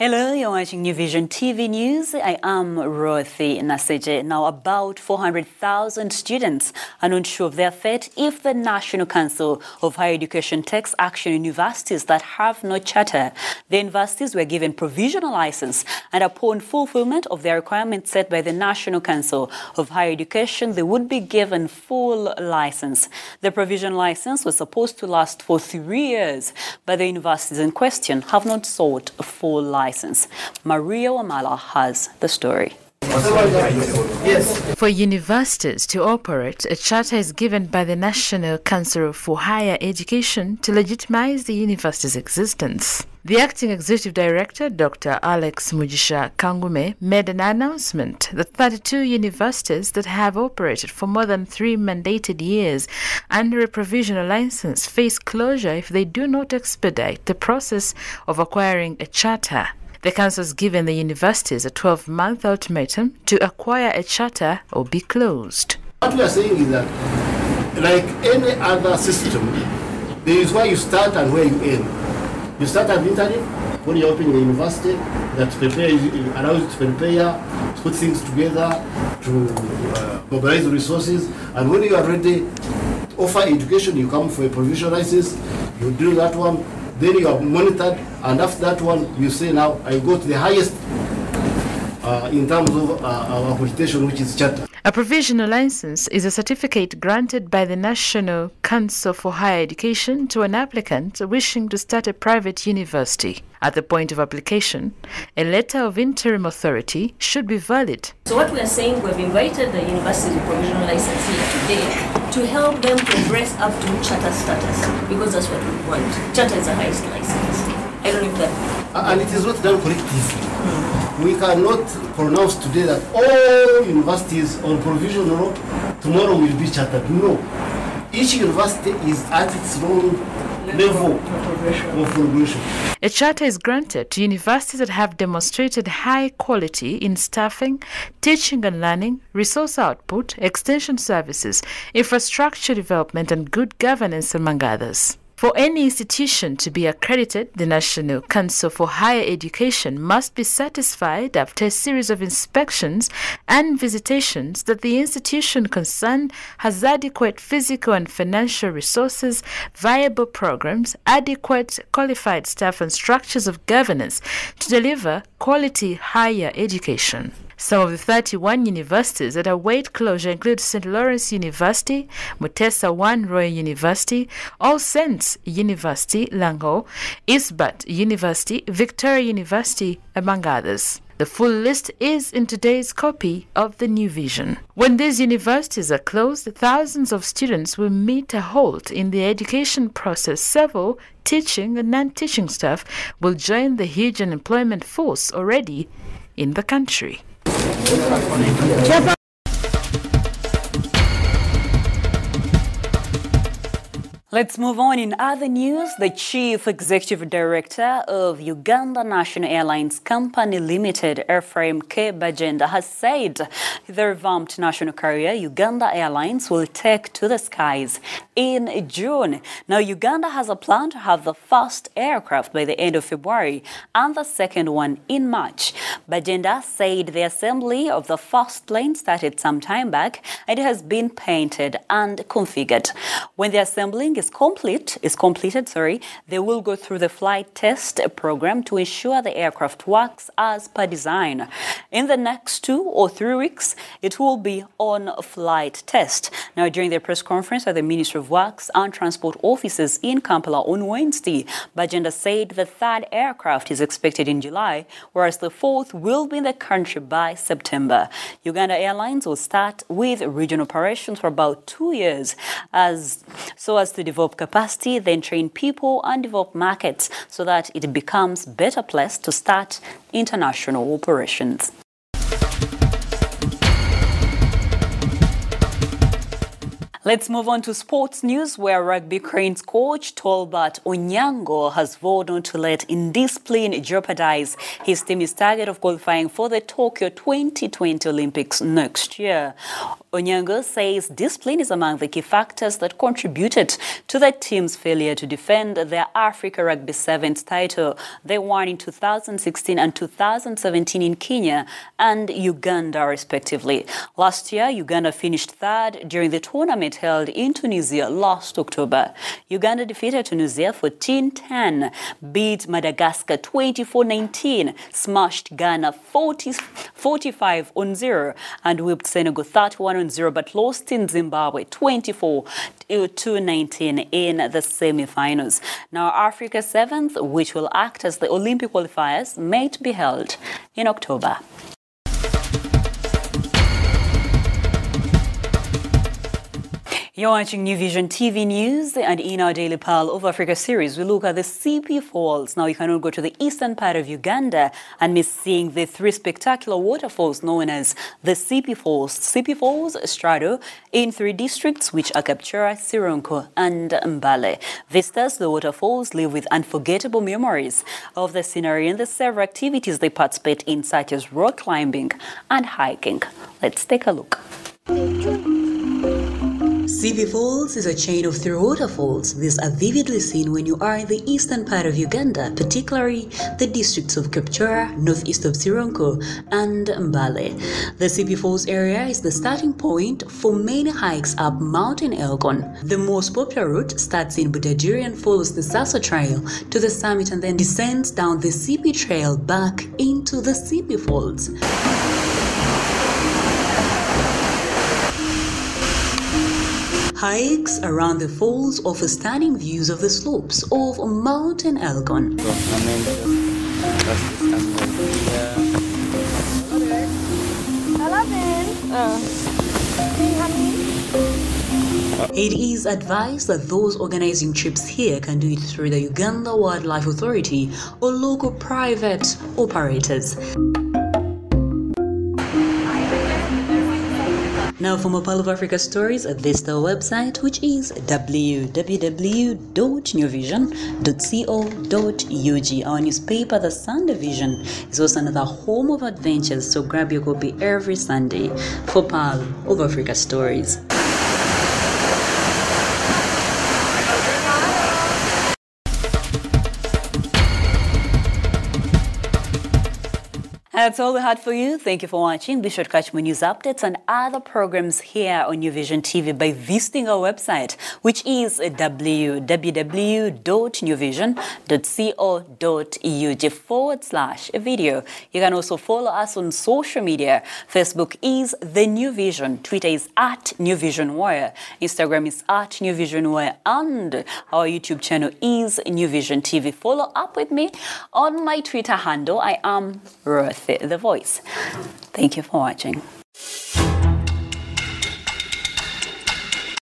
Hello, you're watching New Vision TV News. I am Rothy Naseje. Now, about 400,000 students are not sure of their fate if the National Council of Higher Education takes action in universities that have no charter. The universities were given provisional license, and upon fulfillment of their requirements set by the National Council of Higher Education, they would be given full license. The provisional license was supposed to last for 3 years, but the universities in question have not sought a full license. Maria Wamala has the story. For universities to operate, a charter is given by the National Council for Higher Education to legitimize the university's existence. The acting executive director, Dr. Alex Mujisha Kangume, made an announcement that 32 universities that have operated for more than 3 mandated years under a provisional license face closure if they do not expedite the process of acquiring a charter. The council has given the universities a 12-month ultimatum to acquire a charter or be closed. What we are saying is that, like any other system, there is where you start and where you end. You start at internship when you're opening a university that allows you to prepare, to put things together, to mobilize resources, and when you are ready to offer education, you come for a provisional license, you do that one, then you are monitored, and after that one, you say, now I go to the highest in terms of our accreditation, which is charter. A provisional license is a certificate granted by the National Council for Higher Education to an applicant wishing to start a private university. At the point of application, a letter of interim authority should be valid. So what we are saying, we've invited the university provisional license here today to help them progress up to charter status, because that's what we want. Charter is the highest license. I don't know if that... And it is not done collectively. We cannot pronounce today that all universities on provisional tomorrow will be chartered. No. Each university is at its own level of progression. A charter is granted to universities that have demonstrated high quality in staffing, teaching and learning, resource output, extension services, infrastructure development, and good governance, among others. For any institution to be accredited, the National Council for Higher Education must be satisfied after a series of inspections and visitations that the institution concerned has adequate physical and financial resources, viable programs, adequate qualified staff and structures of governance to deliver quality higher education. Some of the 31 universities that await closure include St. Lawrence University, Mutesa One Royal University, All Saints University, Lango, Isbat University, Victoria University, among others. The full list is in today's copy of the New Vision. When these universities are closed, thousands of students will meet a halt in the education process. Several teaching and non-teaching staff will join the huge unemployment force already in the country. Let's move on. In other news, the Chief Executive Director of Uganda National Airlines Company Limited, Ephraim K. Bajenda, has said the revamped national carrier, Uganda Airlines, will take to the skies in June. Now, Uganda has a plan to have the first aircraft by the end of February and the second one in March. Bajenda said the assembly of the first plane started some time back and it has been painted and configured. When the assembling is completed, they will go through the flight test program to ensure the aircraft works as per design. In the next 2 or 3 weeks, it will be on flight test. Now, during the press conference at the Ministry of Works and Transport offices in Kampala on Wednesday, Bajenda said the third aircraft is expected in July, whereas the fourth will be in the country by September. Uganda Airlines will start with regional operations for about 2 years so as to develop capacity, then train people and develop markets so that it becomes better placed to start international operations. Let's move on to sports news, where Rugby Cranes coach Tolbert Onyango has vowed not to let indiscipline jeopardize his team's target of qualifying for the Tokyo 2020 Olympics next year. Onyango says discipline is among the key factors that contributed to the team's failure to defend their Africa Rugby Sevens title they won in 2016 and 2017 in Kenya and Uganda, respectively. Last year, Uganda finished third during the tournament held in Tunisia last October. Uganda defeated Tunisia 14-10, beat Madagascar 24-19, smashed Ghana 45-0, and whipped Senegal 31-0, but lost in Zimbabwe 24-19 in the semi-finals. Now, Africa 7th, which will act as the Olympic qualifiers, may be held in October. You're watching New Vision TV News, and in our Daily Pearl of Africa series, we look at the Sipi Falls. Now, you cannot go to the eastern part of Uganda and miss seeing the three spectacular waterfalls known as the Sipi Falls. Sipi Falls straddle in three districts, which are Kapchora, Sironko, and Mbale. Visitors to the waterfalls live with unforgettable memories of the scenery and the several activities they participate in, such as rock climbing and hiking. Let's take a look. Sipi Falls is a chain of three waterfalls. These are vividly seen when you are in the eastern part of Uganda, particularly the districts of Kapchora, northeast of Sironko, and Mbale. The Sipi Falls area is the starting point for many hikes up Mountain Elgon. The most popular route starts in Budajiri and follows the Sasa Trail to the summit and then descends down the Sipi Trail back into the Sipi Falls. Hikes around the falls offer stunning views of the slopes of Mountain Elgon. It is advised that those organizing trips here can do it through the Uganda Wildlife Authority or local private operators. Now, for more Pearl of Africa stories, visit our website, which is www.newvision.co.ug. Our newspaper, The Sunday Vision, is also another home of adventures, so grab your copy every Sunday for Pearl of Africa stories. That's all we had for you. Thank you for watching. Be sure to catch more news updates and other programs here on New Vision TV by visiting our website, which is www.newvision.co.ug/video. You can also follow us on social media. Facebook is The New Vision, Twitter is @NewVisionWire, Instagram is @NewVisionWire, and our YouTube channel is New Vision TV. Follow up with me on my Twitter handle. I am Ruth, the Voice. Thank you for watching.